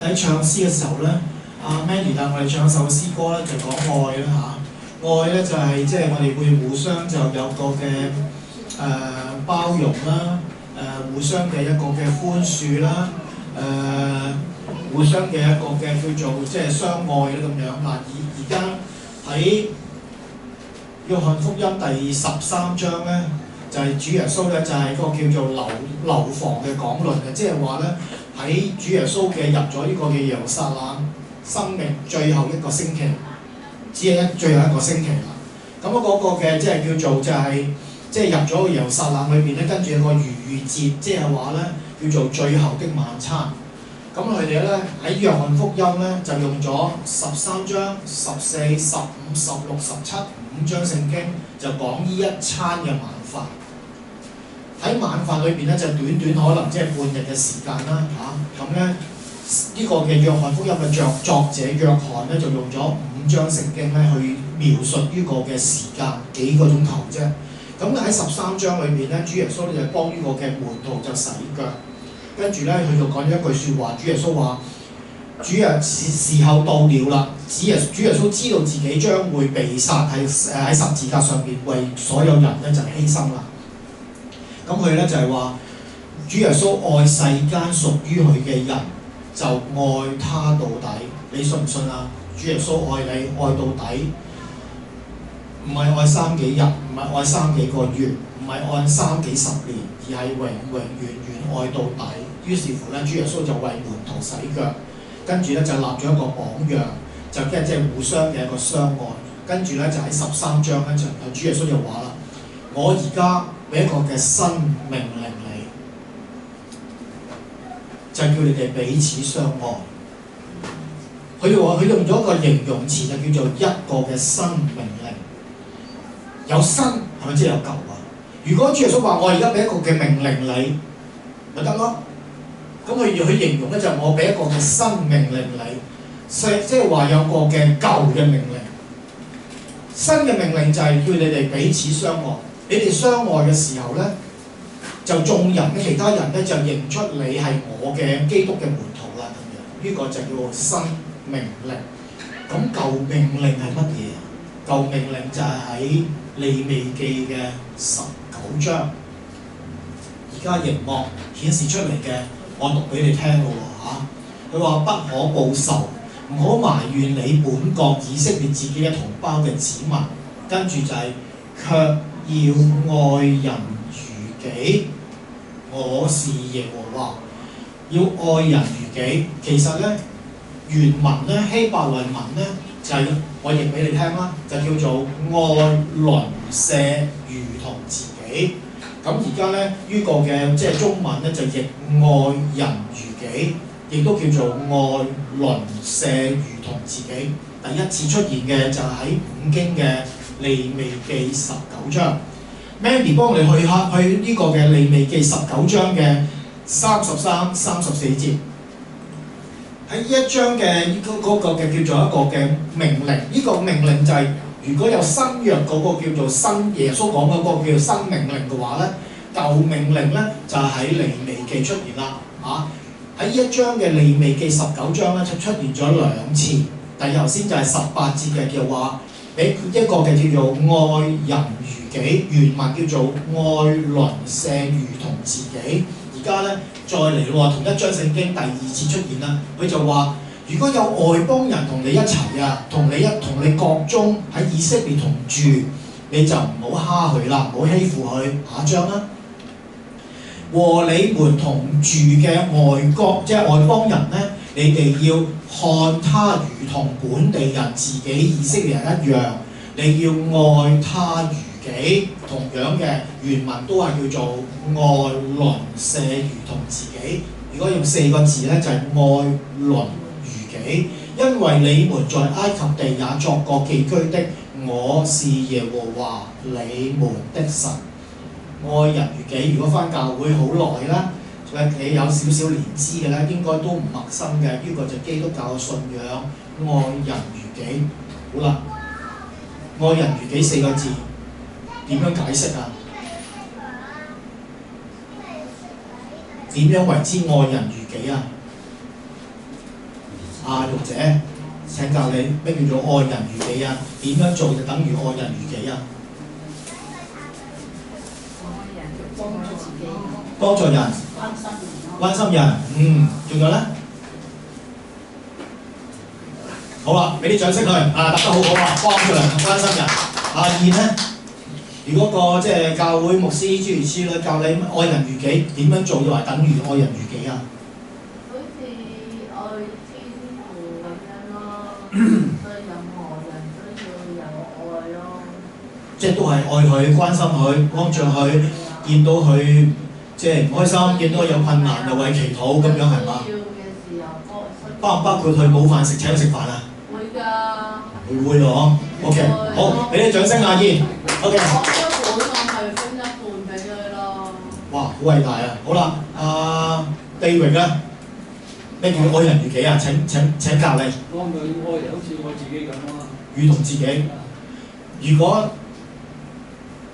喺唱詩嘅時候咧，阿 Mandy 帶我哋唱一首詩歌咧，就講愛啦嚇。愛咧就係即係我哋會互相就有個嘅包容啦，互相嘅一個嘅寬恕啦，互相嘅一個嘅叫做即係相愛啦咁樣。嗱，而家喺約翰福音第13章咧，就係主耶穌咧就係個叫做樓房嘅講論嘅，即係話咧。喺主耶穌嘅入咗呢個嘅耶路撒冷生命最後一個星期，只係最後一個星期啦。咁嗰個嘅即係叫做就係即係入咗去耶路撒冷裏邊咧，跟住有個逾越節，即係話咧叫做最後的晚餐。咁佢哋咧喺約翰福音咧就用咗13章、14、15、16、17 5章聖經就講呢一餐嘅晚飯。喺晚飯裏邊咧就短可能即係半日嘅時間啦嚇，咁咧呢個嘅約翰福音嘅作者約翰咧就用咗5章聖經咧去描述呢個嘅時間幾個鐘頭啫。咁喺13章裏邊咧，主耶穌咧就幫呢個嘅門徒就洗腳，跟住咧佢就講咗一句説話，主耶穌話：主啊，時候到了啦！主耶穌知道自己將會被殺喺十字架上邊，為所有人咧就犧牲啦。咁佢咧就係話，主耶穌愛世間屬於佢嘅人，就愛他到底。你信唔信啊？主耶穌愛你愛到底，唔係愛3幾日，唔係愛3幾個月，唔係愛3幾10年，而係永遠愛到底。於是乎咧，主耶穌就為門徒洗腳，跟住咧就立咗一個榜樣，就即係互相嘅一個相愛。跟住咧就喺13章咧就主耶穌就話啦：我而家俾一個嘅新命令你，就係叫你哋彼此相愛。佢用咗一個形容詞，就叫做一個嘅新命令。有新係咪即係有舊啊？如果主耶穌話我而家俾一個嘅命令你，咪得咯。咁佢要去形容咧，就係我俾一個嘅新命令你，即係話有個嘅舊嘅命令。新嘅命令就係叫你哋彼此相愛。你哋相愛嘅時候咧，就眾人嘅其他人咧就認出你係我嘅基督嘅門徒啦咁樣。呢個就叫做新命令。咁舊命令係乜嘢啊？舊命令就係喺利未記嘅19章。而家熒幕顯示出嚟嘅，我讀俾你聽嘅喎嚇。佢話不可報仇，唔好埋怨你本國以色列自己嘅同胞嘅子民。跟住就係卻要愛人如己，我是耶和華。要愛人如己，其實咧原文咧希伯來文咧就係、我譯俾你聽啦，就叫做愛鄰舍如同自己。咁而家咧呢個嘅即係中文咧就譯愛人如己，亦都叫做愛鄰舍如同自己。第一次出現嘅就係喺五經嘅利未記19章。Mandy 幫我哋去呢個嘅利未記19章嘅33、34節。喺呢一章嘅嗰個嘅叫做一個嘅命令，呢個命令就係如果有新約嗰個叫做新耶穌講嗰個叫做新命令嘅話咧，舊命令咧就喺利未記出現啦嚇。喺呢一章嘅利未記19章咧就出現咗2次。第頭先就係18節嘅叫話，俾一個嘅叫做愛人如己，原文叫做愛鄰舍如同自己。而家咧再嚟喎，同一章聖經第2次出現啦。佢就話：如果有外邦人同你一齊啊，同你國中喺以色列同住，你就唔好蝦佢啦，唔好欺負佢。下一章啦，和你們同住嘅外國即係外邦人咧，你哋要看他如同本地人自己以色列人一樣，你要愛他如己。同樣嘅原文都係叫做愛鄰舍如同自己。如果用4個字咧，就係愛鄰如己。因為你們在埃及地也作過寄居的，我是耶和華你們的神。愛人如己，如果返教會好耐啦，你有少少年資嘅咧，應該都唔陌生嘅。呢個就基督教嘅信仰，愛人如己。好啦，愛人如己4個字點樣解釋啊？點樣為之愛人如己啊？阿玉姐請教你咩叫做愛人如己啊？點樣做就等於愛人如己啊？幫助人，關心人，仲有咧？好啦，俾啲掌聲佢，答得好好啊！幫助人，關心人。阿燕咧，如果個即係教會牧師諸如此類教你愛人如己，點樣做就係等於愛人如己啊？好似愛天父咁樣咯，對任何人都要有愛咯。即係都係愛佢、關心佢、幫助佢，見到佢即係唔開心，見到佢有困難又為祈禱咁樣係嘛？包唔包括佢冇飯食請佢食飯啊？會㗎。會咯，OK，好，俾啲掌聲阿燕 ，OK。我基本上係分一半俾佢咯。哇，好偉大啊！好啦，阿地榮咧，咩叫愛人如己啊？請教你。我咪愛人好似我自己咁啊。如同自己。如果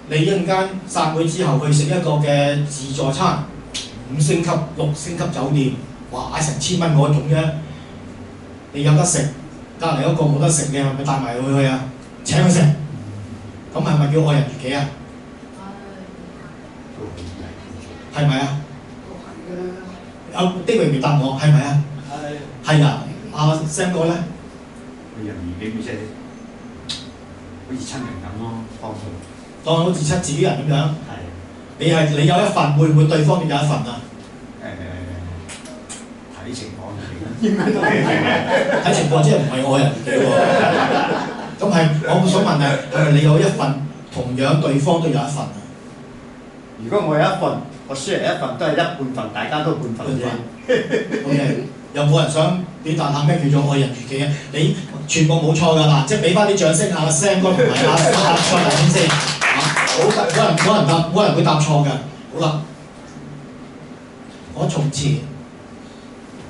你一陣間散會之後去食一個嘅自助餐，5星級、6星級酒店，哇，成1000蚊嗰種啫，你有得食，隔離嗰個冇得食嘅，係咪帶埋佢去啊？請佢食，咁係咪叫愛人如己啊？係咪啊？有啲榮未答我，係咪啊？係啊，阿 Sam 哥咧？愛人如己咪即係好似親人咁咯，幫佢。當好似親自己人咁樣。係。你有一份，會唔會對方都有一份啊？睇情況嚟。應該都係。睇情況即係唔係愛人如己喎？咁係，我想問係咪你有一份，同樣對方都有一份啊？如果我有一份，我 share 一份都係一半份，大家都半份啫。OK， 有冇人想表達下咩叫做愛人如己啊？你全部冇錯㗎嗱，即係俾翻啲掌聲阿 Sam 哥同埋阿蔡黎先先。冇人會答錯嘅。好啦，我從前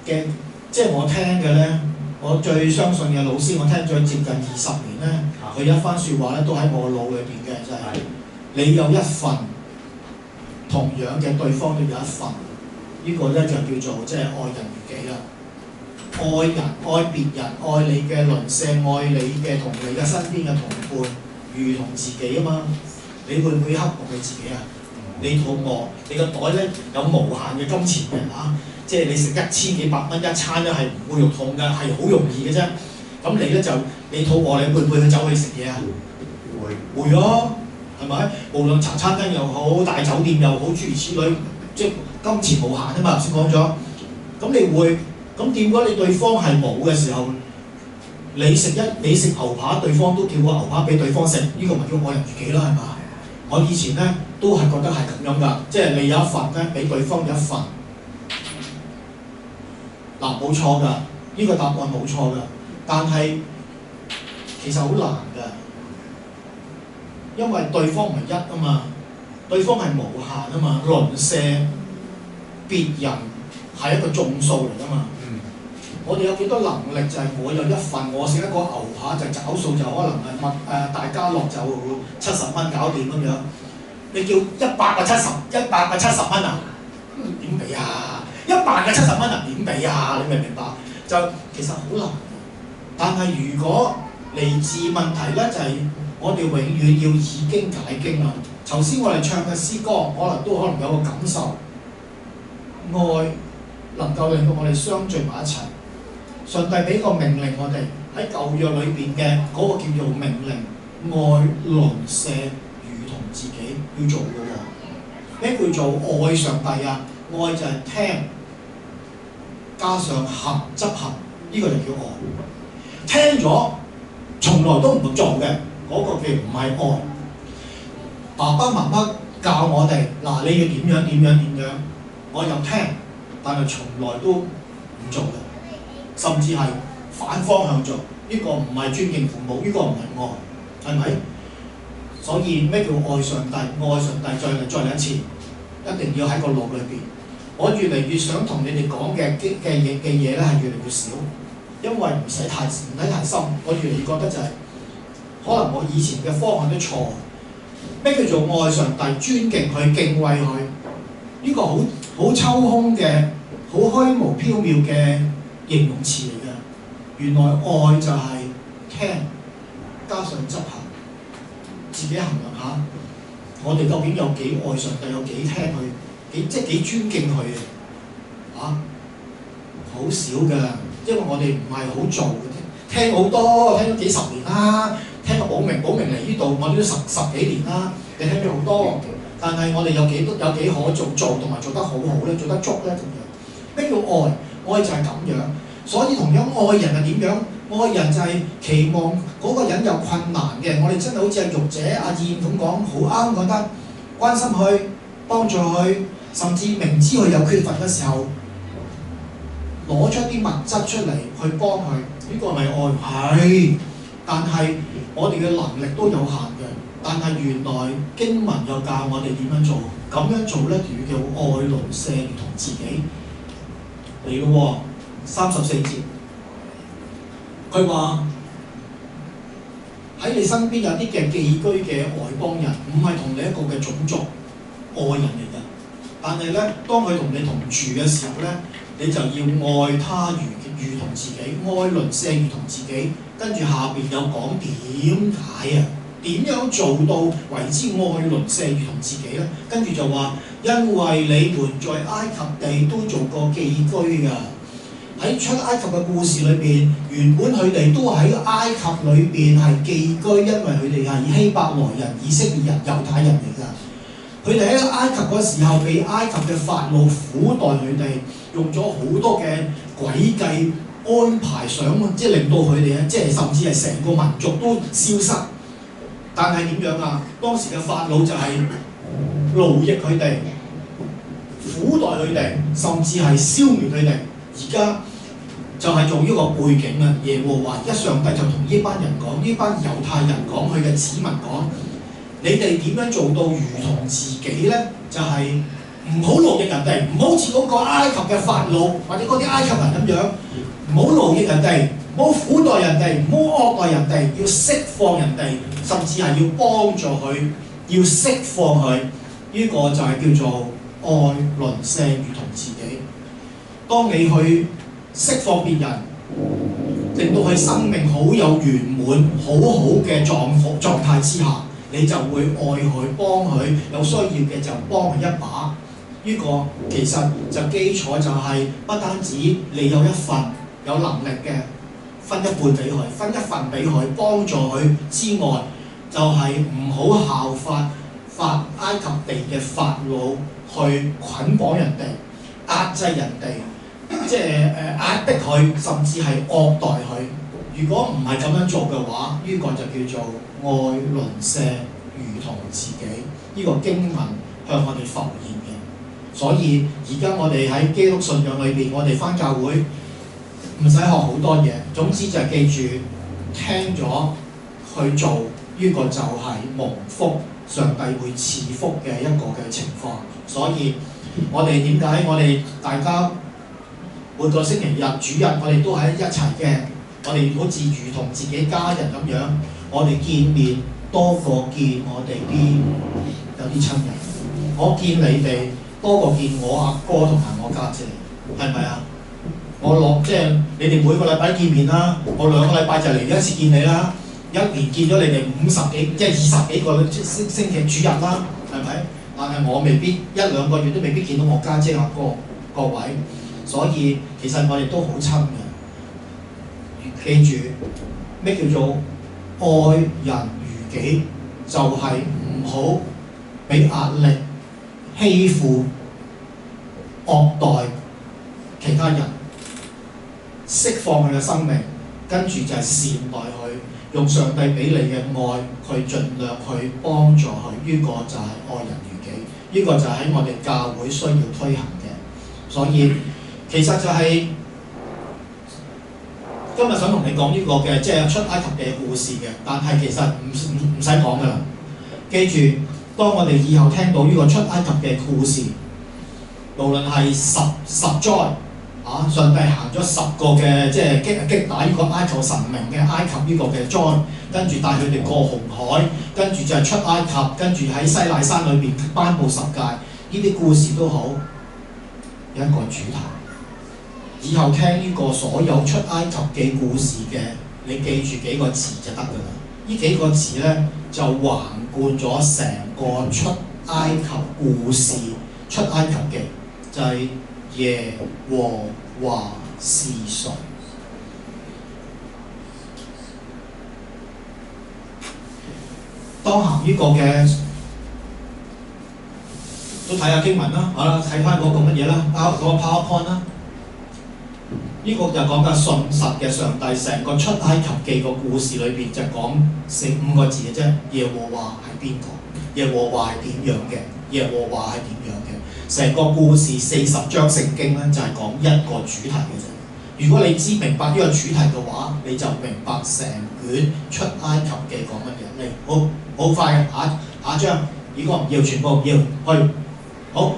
嘅即係我聽嘅咧，我最相信嘅老師，我聽咗接近20年咧，佢一番説話咧都喺我腦裏邊嘅，就係、你有一份，同樣嘅對方都有一份，呢、個咧就叫做即係愛人如己啦。愛人、愛別人、愛你嘅鄰舍、愛你嘅同你嘅身邊嘅同伴，如同自己啊嘛。你會唔會刻薄你自己啊？你肚餓，你個袋咧有無限嘅金錢嘅嚇，即係你食1000幾百蚊一餐咧係唔會肉痛㗎，係好容易嘅啫。咁你咧就你肚餓，你會唔會去走去食嘢啊？會咯，係咪？無論茶餐廳又好，大酒店又好，諸如此類，即係金錢無限啊嘛。頭先講咗，咁你會，咁點解你對方係冇嘅時候，你食牛扒，對方都叫個牛扒俾對方食，呢、個咪叫愛人如己啦，係嘛？我以前咧都係覺得係咁樣㗎，即係你有一份咧，俾對方有一份。嗱，冇錯㗎，呢、個答案冇錯㗎，但係其實好難㗎，因為對方唔係一啊嘛，對方係無限啊嘛，鄰舍、別人係一個眾數嚟㗎嘛。我哋有幾多能力就係我有一份，我食一個牛扒就找數就可能係大家樂就70蚊搞掂咁樣。你叫100個70蚊啊？點俾啊？100個70蚊啊？點俾啊？你明唔明白？就其實好難。但係如果嚟自問題咧，就係、我哋永遠要以經解經啊。頭先我哋唱嘅詩歌，可能有個感受，愛能夠令到我哋相聚埋一齊。上帝俾個命令我哋喺舊約裏邊嘅嗰個叫做命令，愛鄰舍如同自己要做嘅喎。咩叫做愛上帝啊？愛就係聽加上執行，呢、個就叫愛。聽咗從來都唔會做嘅，嗰、個叫唔係愛。爸爸媽媽教我哋嗱，你要點樣，我又聽，但係從來都唔做嘅。甚至係反方向做，呢、個唔係尊敬父母，呢、個唔係愛，係咪？所以咩叫愛上帝？愛上帝再嚟一次，一定要喺個腦裏邊。我越嚟越想同你哋講嘅嘢咧係越嚟越少，因為唔使太深。我越嚟越覺得就係、可能我以前嘅方向都錯。咩叫做愛上帝？尊敬佢、敬畏佢，呢、個好抽空嘅、好虛無縹緲嘅形容詞嚟嘅。原來愛就係聽加上執行，自己衡量下，我哋究竟有幾愛上帝，有幾聽佢，即係幾尊敬佢啊？好少㗎，因為我哋唔係好做嘅，聽好多，聽咗幾十年啦，聽個保明嚟呢度，我哋都十幾年啦，你聽咗好多，但係我哋有幾可做同埋做得好好咧，做得足咧咁樣。咩叫愛？愛就係咁樣，所以同樣愛人係點樣？愛人就係期望嗰個人有困難嘅，我哋真係好似阿玉姐、阿燕咁講，好啱講得，關心佢，幫助佢，甚至明知佢有缺乏嘅時候，攞出啲物質出嚟去幫佢，呢個係咪愛？係，但係我哋嘅能力都有限嘅。但係原來經文又教我哋點樣做，咁樣做咧就叫愛鄰舍如同自己嚟咯喎。34節，佢話喺你身邊有啲嘅寄居嘅外邦人，唔係同你一個嘅種族愛人嚟嘅，但係咧當佢同你同住嘅時候咧，你就要愛他如同自己，愛鄰舍如同自己。跟住下邊有講點解啊？點樣做到為之愛鄰舍如同自己咧？跟住就話，因為你們在埃及地都做過寄居㗎。喺出埃及嘅故事裏邊，原本佢哋都喺埃及裏邊係寄居，因為佢哋係希伯來人、以色列人、猶太人嚟㗎。佢哋喺埃及嗰時候，被埃及嘅法老苦待佢哋，用咗好多嘅詭計安排上，即係令到佢哋咧，即係甚至係成個民族都消失。但係點樣啊？當時嘅法老就係奴役佢哋、苦待佢哋，甚至係消滅佢哋。而家就係做呢個背景啊！耶和華一上帝就同呢班人講，呢班猶太人講，佢嘅子民講：你哋點樣做到如同自己咧？就係唔好奴役人哋，唔好似嗰個埃及嘅法老或者嗰啲埃及人咁樣，唔好奴役人哋，唔好苦待人哋，唔好惡待人哋，要釋放人哋，甚至係要幫助佢，要釋放佢。呢個就係叫做愛鄰舍如同自己。當你去釋放別人，令到佢生命好有圓滿、好好嘅狀態之下，你就會愛佢、幫佢，有需要嘅就幫佢一把。呢個其實就基礎就係不單止你有一份有能力嘅分一半俾佢，分一份俾佢幫助佢之外，就係唔好效法埃及地嘅法老去捆綁人哋、壓制人哋，即係壓迫佢，甚至係惡待佢。如果唔係咁樣做嘅話，呢個就叫做愛鄰舍如同自己。呢個經文向我哋浮現嘅。所以而家我哋喺基督信仰裏邊，我哋返教會唔使學好多嘢，總之就係記住聽咗去做，呢個就係蒙福，上帝會賜福嘅一個嘅情況。所以我哋點解我哋大家每個星期日、主日，我哋都喺一齊嘅，我哋好似如同自己家人咁樣，我哋見面多過見我哋啲有啲親人，我見你哋多過見我阿哥同埋我家姐，係咪啊？我即係你哋每個禮拜見面啦，我2個禮拜就嚟一次見你啦，一年見咗你哋50幾即係20幾個星期主日啦，係咪？但係我未必1、2個月都未必見到我家姐阿哥各位，所以其實我哋都好親嘅。記住咩叫做愛人如己，就係唔好俾壓力、欺負、惡待其他人，釋放佢嘅生命，跟住就係善待佢，用上帝俾你嘅愛去盡量去幫助佢，呢個就係愛人如己，呢個就係喺我哋教會需要推行嘅。所以其實就係今日想同你講呢個嘅即係出埃及嘅故事嘅，但係其實唔使講噶啦。記住，當我哋以後聽到呢個出埃及嘅故事，無論係十災啊，上帝行咗10個嘅即係擊打呢個埃及神明嘅埃及呢個嘅災，跟住帶佢哋過紅海，跟住就係出埃及，跟住喺西奈山裏邊頒布10誡，呢啲故事都好有一個主題。而以後聽呢個所有出埃及記故事嘅，你記住幾個字就得㗎啦。呢幾個字咧就橫貫咗成個出埃及故事、出埃及記，就係、耶和華是誰。當行呢個嘅都睇下經文啦，好啦，睇翻嗰個乜嘢啦，嗰個 PowerPoint 啦。呢個就講緊信實嘅上帝，成個出埃及記個故事裏邊就講5個字嘅啫。耶和華係邊個？耶和華係點樣嘅？耶和華係點樣嘅？成個故事40章聖經咧就係講一個主題嘅啫。如果你明白呢個主題嘅話，你就明白成卷出埃及記講乜嘢。嚟，好快嘅下一章，呢個唔要，全部唔要，去好。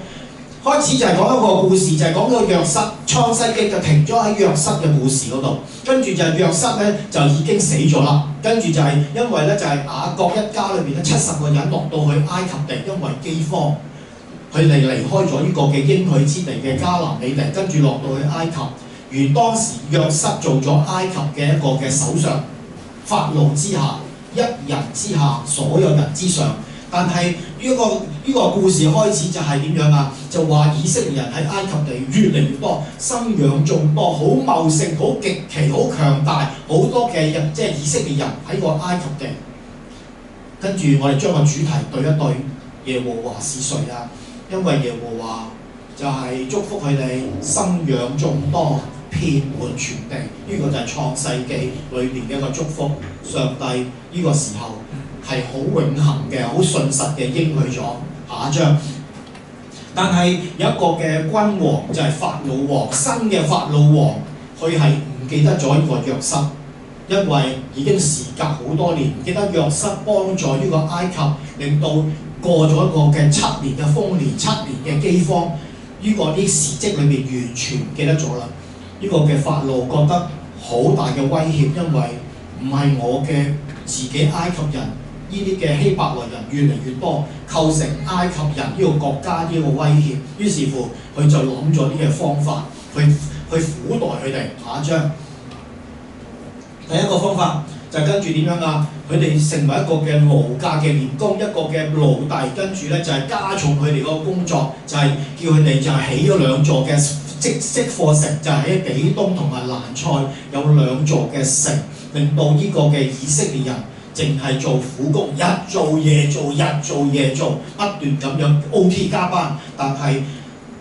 開始就係講一個故事，就係講到約瑟，創世記就停咗喺約瑟嘅故事嗰度，跟住就係約瑟咧就已經死咗啦，跟住就係因為咧就係雅各一家裏邊咧70個人落到去埃及地，因為饑荒，佢哋離開咗呢個嘅應許之地嘅迦南美地，跟住落到去埃及。而當時約瑟做咗埃及嘅一個嘅首相，法老之下，一人之下，所有人之上。但係呢個故事開始就係點樣啊？就話以色列人喺埃及地越嚟越多，生養眾多，好茂盛，好極其，好強大，好多嘅人即係以色列人喺個埃及地。跟住我哋將個主題對一對，耶和華是誰啊？因為耶和華就係祝福佢哋生養眾多，遍滿全地。呢個就係創世記裏邊嘅一個祝福。上帝呢個時候係好永恆嘅、好信實嘅應許咗。下一章，但係有一個嘅君王就係法老王，新嘅法老王，佢係唔記得咗呢個約瑟，因為已經時隔好多年，唔記得約瑟幫助呢個埃及，令到過咗一個嘅7年嘅豐年、7年嘅饑荒，呢個啲事蹟裏面完全唔記得咗啦。呢個嘅法老覺得好大嘅威脅，因為唔係我嘅自己埃及人，呢啲嘅希伯來人越嚟越多，構成埃及人呢個國家呢個威脅。於是乎，佢就諗咗啲嘅方法去苦待佢哋。下一章，第一個方法就跟住點樣啊？佢哋成為一個嘅勞價嘅年工，一個嘅奴隸，跟住咧就係加重佢哋嗰個工作，就係叫佢哋就係起咗2座嘅積貨城，就係喺比東同埋蘭塞有2座嘅城，令到呢個嘅以色列人淨係做苦工，日做夜做，日做夜做，不斷咁樣 OT 加班，但係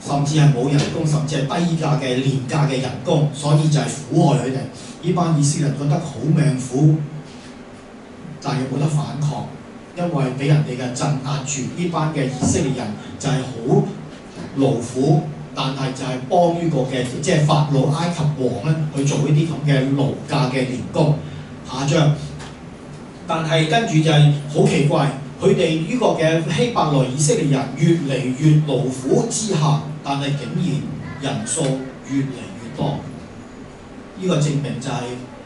甚至係冇人工，甚至係低價嘅廉價嘅人工，所以就係苦害佢哋。呢班以色列人覺得好命苦，但係冇得反抗，因為俾人哋嘅鎮壓住。呢班嘅以色列人就係好勞苦，但係就係幫呢個嘅即係法老埃及王咧去做呢啲咁嘅勞價嘅年工。下一章，但係跟住就係好奇怪，佢哋呢個嘅希伯來以色列人越嚟越勞苦之下，但係竟然人數越嚟越多。呢個證明就係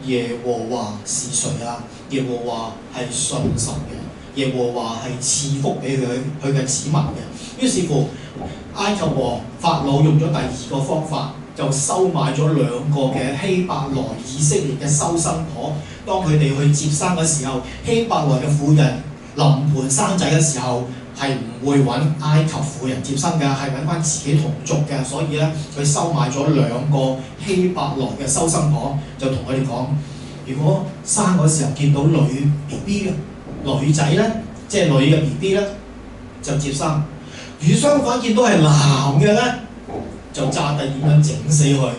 耶和華是誰啊？耶和華係信實嘅，耶和華係賜福俾佢嘅子民嘅。於是乎，埃及王法老用咗第2個方法，就收買咗2個嘅希伯來以色列嘅收生婆。當佢哋去接生嘅時候，希伯來嘅婦人臨盆生仔嘅時候，係唔會揾埃及婦人接生嘅，係揾翻自己同族嘅。所以咧，佢收買咗2個希伯來嘅收生婆，就同佢哋講：如果生嗰時候見到女 BB 嘅女仔咧，即係女嘅 BB 咧，就接生；如相反見到係男嘅咧，就詐帝點樣整死佢，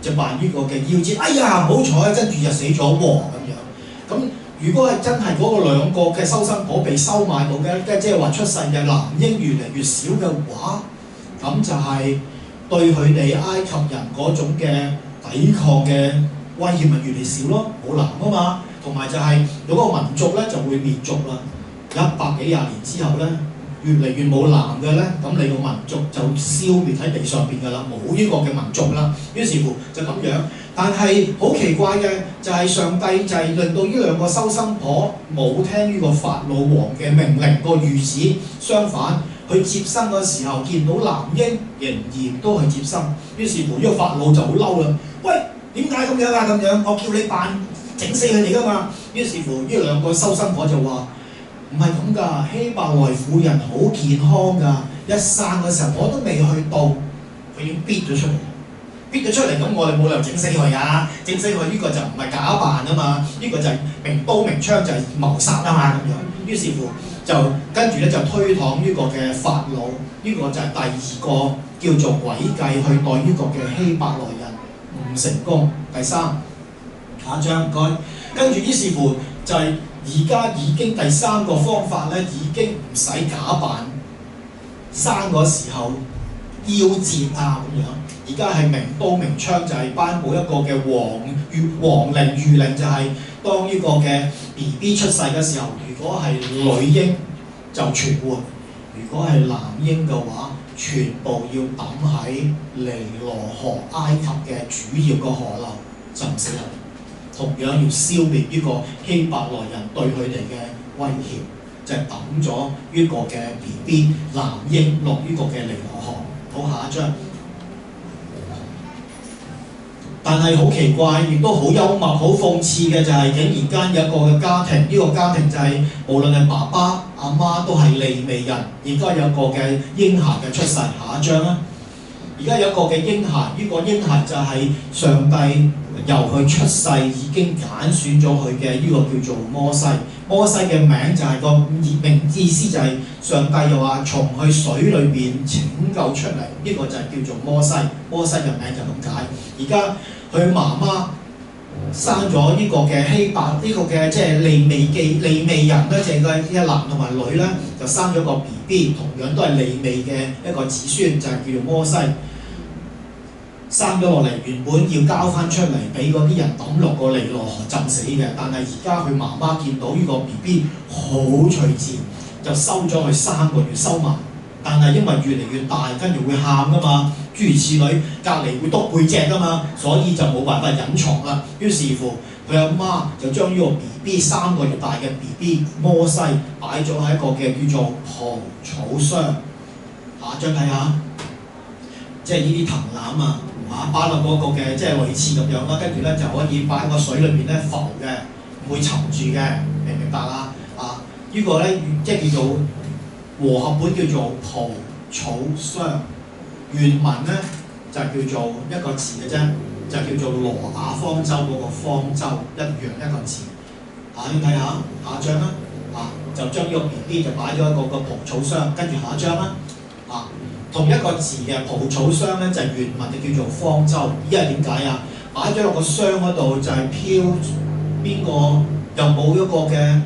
就扮呢個嘅夭折。哎呀，唔好彩，跟住就死咗喎咁樣。咁如果係真係嗰個2個嘅收生婆被收買到嘅，即係話出世嘅男嬰越嚟越少嘅話，咁就係對佢哋埃及人嗰種嘅抵抗嘅威脅咪越嚟少咯，冇男啊嘛，同埋就係嗰個民族咧就會滅族啦。100幾廿年之後咧，越嚟越冇男嘅咧，咁你個民族就消滅喺地上邊㗎啦，冇呢個嘅民族啦。於是乎就咁樣，但係好奇怪嘅就係上帝就係令到呢2個收生婆冇聽呢個法老王嘅命令個諭旨，相反去接生嗰時候，見到男嬰仍然都去接生，於是乎呢個法老就好嬲啦。喂，點解咁樣啊？咁樣我叫你扮整死佢哋㗎嘛。於是乎呢兩個收生婆就話：唔係咁㗎，希伯來婦人好健康㗎，一生嘅時候我都未去到，佢已經逼咗出嚟。逼咗出嚟，咁我哋冇理由整死佢啊！整死佢呢個就唔係假扮啊嘛，呢個就係明刀明槍就係謀殺啊嘛咁樣。於是乎就跟住咧就推搪呢個嘅法老，呢個就係第二個叫做詭計去對呢個嘅希伯來人唔成功。第三，下一章唔該。跟住於是乎就係而家已經第三個方法咧，已經唔使假扮生嗰時候夭折啊咁樣。而家係明刀明槍，就係頒布一個嘅皇令諭令，就係當呢個嘅 BB 出世嘅時候，如果係女嬰就存活，如果係男嬰嘅話，全部要抌喺尼羅河埃及嘅主要個河流浸死佢。同樣要消滅呢個希伯來人對佢哋嘅威脅，就係抌咗呢個嘅 BB 男嬰落呢個嘅尼羅河。好，下一章。但係好奇怪，亦都好幽默、好諷刺嘅就係，竟然間有一個嘅家庭，呢個家庭就係無論係爸爸、阿媽都係利未人，而家有一個嘅嬰孩嘅出世。下一章啦，而家有一個嘅嬰孩，呢個嬰孩就係上帝由佢出世已經揀選咗佢嘅呢個叫做摩西。摩西嘅名就係個名意思就係上帝又話從佢水裏邊拯救出嚟，呢個就係叫做摩西。摩西嘅名就咁解。而家佢媽媽生咗呢個嘅希伯呢個嘅即係利未人咧，淨係一男同埋女咧，就生咗個 BB， 同樣都係利未嘅一個子孫，就係叫做摩西。生咗落嚟，原本要交翻出嚟俾嗰啲人抌落個尼羅河浸死嘅，但係而家佢媽媽見到呢個 BB 好隨自然，就收咗佢3個月收埋。但係因為越嚟越大，跟住會喊噶嘛，諸如此類，隔離會篤背脊噶嘛，所以就冇辦法隱藏啦。於是乎，佢阿媽就將呢個 BB 3個月大嘅 BB 摩西擺咗喺一個嘅叫做蒲草箱。下張睇下，即係呢啲藤籃啊。擺落嗰個嘅即係類似咁樣啦，跟住咧就可以擺喺個水裏邊咧浮嘅，唔會沉住嘅，明唔明白啊？呢個咧即係叫做和合本叫做蒲草箱，原文咧就叫做一個字嘅啫，就叫做挪亞方舟嗰個方舟一樣一個字。你睇下下一張啦，就將呢個 BB 就擺咗喺個蒲草箱，跟住下一張啦，同一個字嘅蒲草箱咧，就係原文就叫做方舟。依係點解啊？擺咗落個箱嗰度就係漂邊個，又冇一個嘅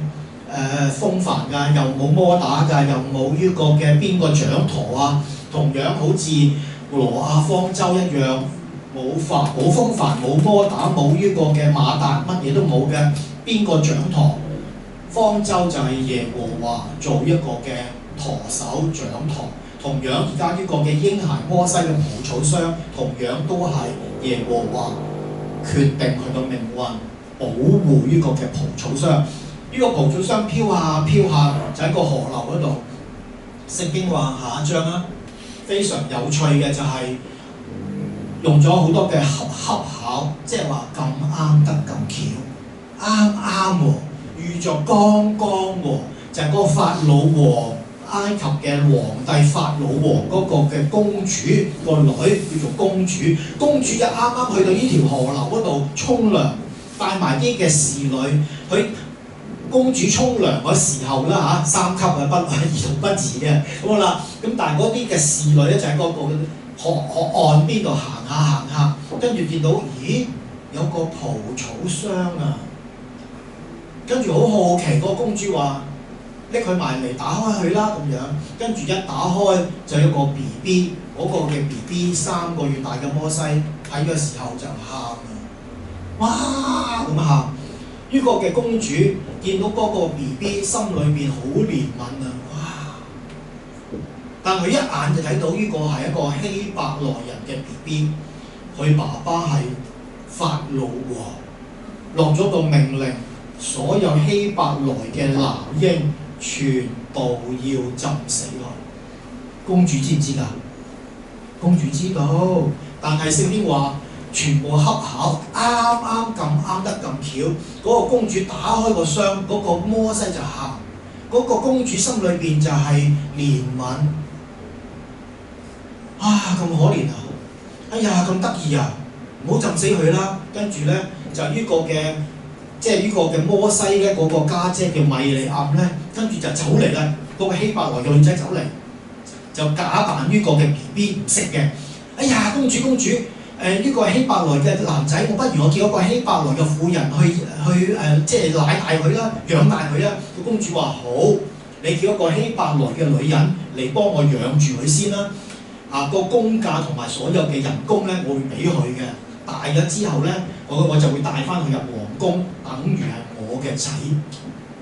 風帆㗎，又冇摩打㗎，又冇呢個嘅邊個掌舵啊。同樣好似挪亞方舟一樣，冇風帆、冇摩打、冇呢個嘅馬達，乜嘢都冇嘅。邊個掌舵？方舟就係耶和華做一個嘅舵手掌舵。同樣而家呢個嘅嬰孩摩西嘅蒲草箱，同樣都係耶和華決定佢個命運，保護呢個嘅蒲草箱。呢個蒲草箱飄下飄下，就喺個河流嗰度。聖經話下一章啦，非常有趣嘅就係用咗好多嘅恰巧，即係話咁啱得咁巧，啱啱喎，遇着剛剛喎，就係嗰個法老王。埃及嘅皇帝法老王嗰個嘅公主個女叫做公主，公主就啱啱去到呢條河流嗰度沖涼，帶埋啲嘅侍女。佢公主沖涼嗰時候啦3級兒童不宜嘅，好啦，咁但係嗰啲嘅侍女咧就喺嗰個河岸邊度行下，跟住見到咦有個蒲草箱啊，跟住好好奇，個公主話，拎佢埋嚟打開佢啦咁樣，跟住一打開就有個 BB， 嗰個嘅 BB 3個月大嘅摩西睇嘅時候就喊啊，哇咁喊！呢個嘅公主見到嗰個 BB 心裏邊好憐憫啊，哇！但佢一眼就睇到呢個係一個希伯來人嘅 BB， 佢爸爸係法老王，落咗個命令，所有希伯來嘅男嬰全部要浸死佢。公主知唔知㗎？公主知道，但係聖經話全部恰巧啱啱咁啱得咁巧，嗰、個公主打開個箱，嗰、個摩西就喊，嗰、個公主心裏邊就係憐憫，咁可憐啊！哎呀咁得意啊！唔好浸死佢啦。跟住咧就呢個嘅即係呢個嘅摩西咧嗰、個家姐叫米利暗咧，跟住就走嚟啦。嗰、個希伯來嘅女仔走嚟，就假扮呢個嘅 BB 唔識嘅。哎呀，公主，呢個希伯來嘅男仔，我不如我叫一個希伯來嘅婦人去即係奶大佢啦，養大佢啦。個公主話好，你叫一個希伯來嘅女人嚟幫我養住佢先啦。個工價同埋所有嘅人工咧，我會俾佢嘅。大咗之後咧，我就會帶翻佢入皇宮，等於係我嘅仔。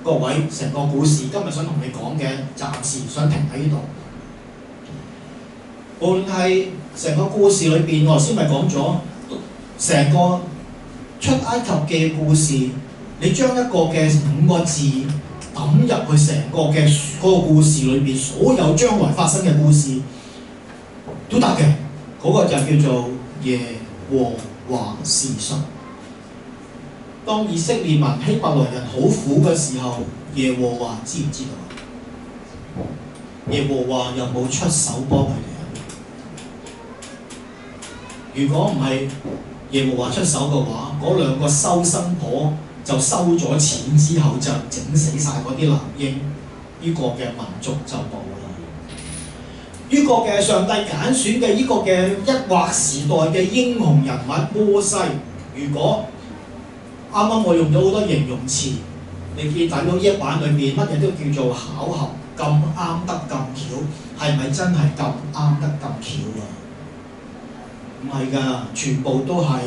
各位，成個故事今日想同你講嘅，暫時想停喺呢度。無論係成個故事裏邊，我頭先咪講咗成個出埃及嘅故事，你將一個嘅5個字抌入去成個嘅嗰個故事裏邊，所有將來發生嘅故事都得嘅。嗰、個就叫做耶和華是神。當以色列民希伯來人好苦嘅時候，耶和華知唔知道？耶和華有冇出手幫佢哋？如果唔係耶和華出手嘅話，嗰2個收生婆就收咗錢之後就整死晒嗰啲男嬰，呢、個嘅民族就冇啦。呢、個嘅上帝揀選嘅呢個嘅一劃時代嘅英雄人物摩西，如果啱啱我用咗好多形容詞，你見睇到呢一版裏面乜嘢都叫做巧合，咁啱得咁巧，係咪真係咁啱得咁巧啊？唔係㗎，全部都係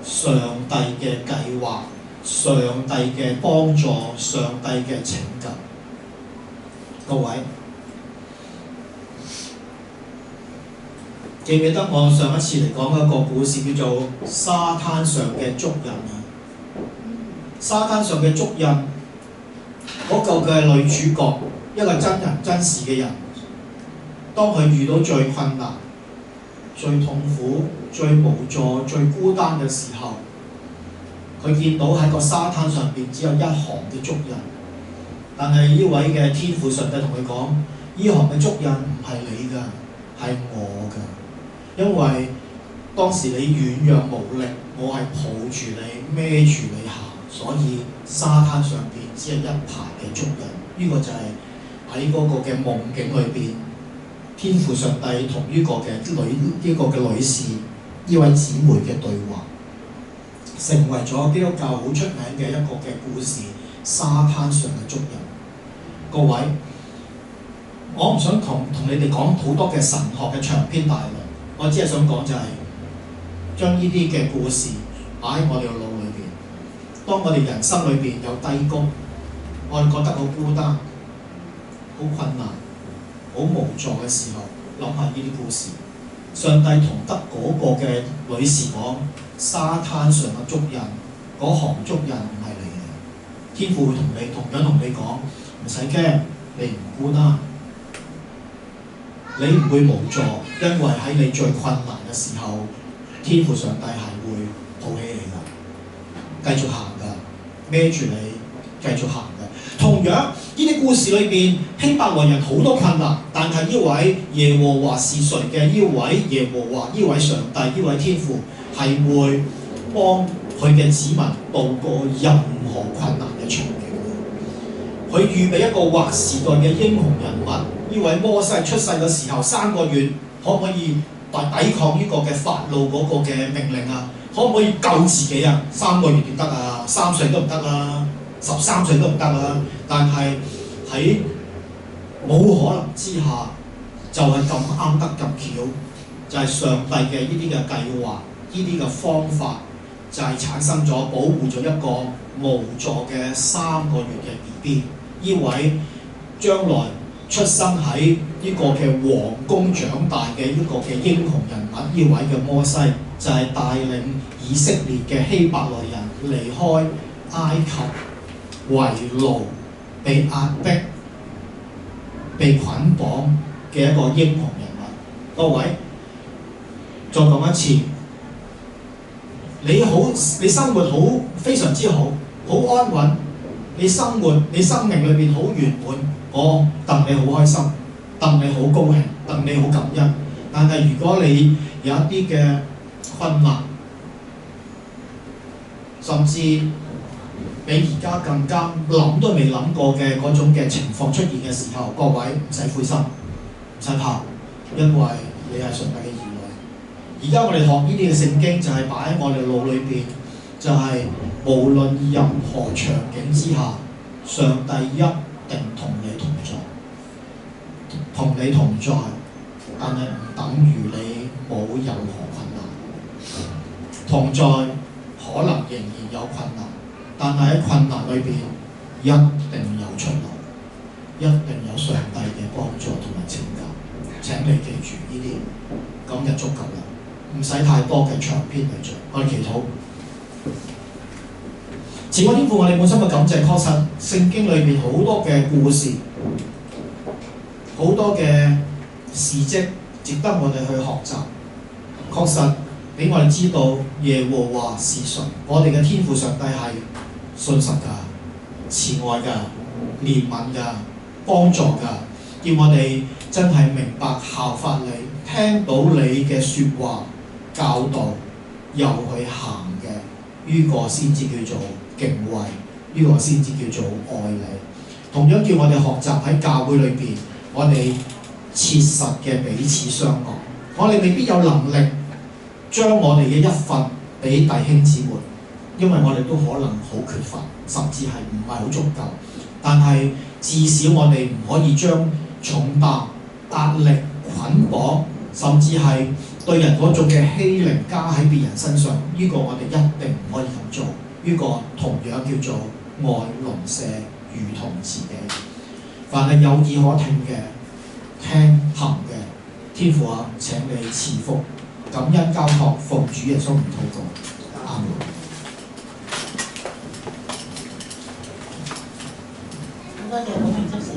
上帝嘅計劃、上帝嘅幫助、上帝嘅拯救。各位記唔記得我上一次嚟講一個故事叫做沙灘上嘅足印啊？沙灘上嘅足印嗰個嘅女主角，一個真人真事嘅人，當佢遇到最困難、最痛苦、最無助、最孤單嘅時候，佢見到喺個沙灘上邊只有一行嘅足印，但係呢位嘅天父上帝同佢講：呢行嘅足印唔係你㗎，係我㗎。因為當時你軟弱無力，我係抱住你、孭住你行，所以沙灘上邊只係一排嘅足印。呢、個就係喺嗰個嘅夢境裏邊，天父上帝同呢個嘅女士呢位姊妹嘅對話，成為咗基督教好出名嘅一個嘅故事——沙灘上嘅足印。各位，我唔想同你哋講好多嘅神學嘅長篇大論，我只係想講就係將呢啲嘅故事擺喺我哋嘅腦裏邊。當我哋人生裏邊有低谷，我哋覺得好孤單、好困難、好無助嘅時候，諗下呢啲故事。上帝同得嗰個嘅女士講：沙灘上嘅足印，嗰行足印唔係你嘅。天父會同你講：唔使驚，你唔孤單，你唔會無助，因為喺你最困難嘅時候，天父上帝係會抱起你㗎，繼續行㗎，孭住你繼續行㗎。同樣呢啲故事裏邊，希伯來人好多困難，但係呢位耶和華是誰嘅呢位耶和華，呢位上帝，呢位天父係會幫佢嘅子民渡過任何困難嘅場景。佢預備一個劃時代嘅英雄人物，呢位摩西出世嘅時候3個月，可唔可以抵抗呢個嘅法老嗰個嘅命令啊？可唔可以救自己啊？3個月點得啊？3歲都唔得啦，13歲都唔得啦。但係喺冇可能之下，就係咁啱得咁巧，就係上帝嘅呢啲嘅計劃，呢啲嘅方法，就係產生咗保護咗一個無助嘅3個月嘅 BB。呢位將來出生喺呢個嘅皇宮長大嘅呢個嘅英雄人物，呢位嘅摩西就係帶領以色列嘅希伯來人離開埃及為奴、被壓迫、被捆綁嘅一個英雄人物。各位，再講一次，你生活好非常之好，好安穩，你生命裏邊好圓滿，我戥你好開心，戥你好高興，戥你好感恩。但係如果你有一啲嘅困難，甚至比而家更加諗都未諗過嘅嗰種嘅情況出現嘅時候，各位唔使灰心，唔使怕，因為你係上帝嘅兒女。而家我哋學呢啲嘅聖經就係擺喺我哋腦裏邊，就係、無論任何場景之下，上帝一定同你同在，同你同在，但係唔等於你冇任何困難。同在可能仍然有困難，但係喺困難裏邊一定有出路，一定有上帝嘅幫助同埋拯救。請你記住呢啲，咁就足夠啦，唔使太多嘅長篇嚟做。我哋祈禱。慈愛天父，我哋滿心嘅感謝，確實聖經裏邊好多嘅故事，好多嘅事蹟，值得我哋去學習。確實俾我哋知道耶和華是誰，我哋嘅天父上帝係信實㗎、慈愛㗎、憐憫㗎、幫助㗎，叫我哋真係明白效法你，聽到你嘅説話教導，又去行嘅，呢個先至叫做敬畏，呢個先至叫做愛你。同樣叫我哋學習喺教會裏邊，我哋切實嘅彼此相愛。我哋未必有能力將我哋嘅一份俾弟兄姊妹，因為我哋都可能好缺乏，甚至係唔係好足夠。但係至少我哋唔可以將重擔、壓力、捆綁，甚至係對人嗰種嘅欺凌加喺別人身上，呢個我哋一定唔可以咁做。呢個同樣叫做愛鄰舍如同自己。凡係有耳可聽嘅、聽行嘅，天父啊，請你賜福。感恩交託，奉主耶穌名禱告，阿門。多謝老明執事。